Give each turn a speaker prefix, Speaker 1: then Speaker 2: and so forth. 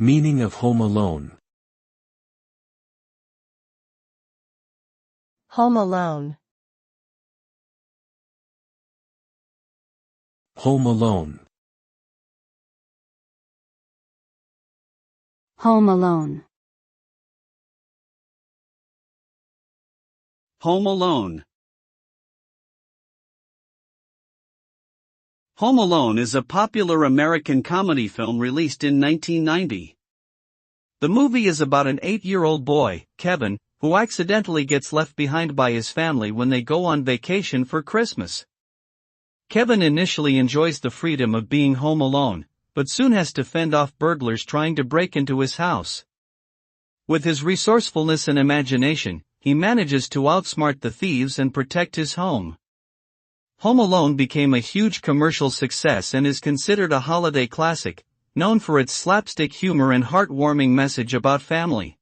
Speaker 1: Meaning of Home Alone.
Speaker 2: Home Alone.
Speaker 1: Home Alone.
Speaker 3: Home Alone.
Speaker 4: Home Alone. Home Alone is a popular American comedy film released in 1990. The movie is about an 8-year-old boy, Kevin, who accidentally gets left behind by his family when they go on vacation for Christmas. Kevin initially enjoys the freedom of being home alone, but soon has to fend off burglars trying to break into his house. With his resourcefulness and imagination, he manages to outsmart the thieves and protect his home. Home Alone became a huge commercial success and is considered a holiday classic, known for its slapstick humor and heartwarming message about family.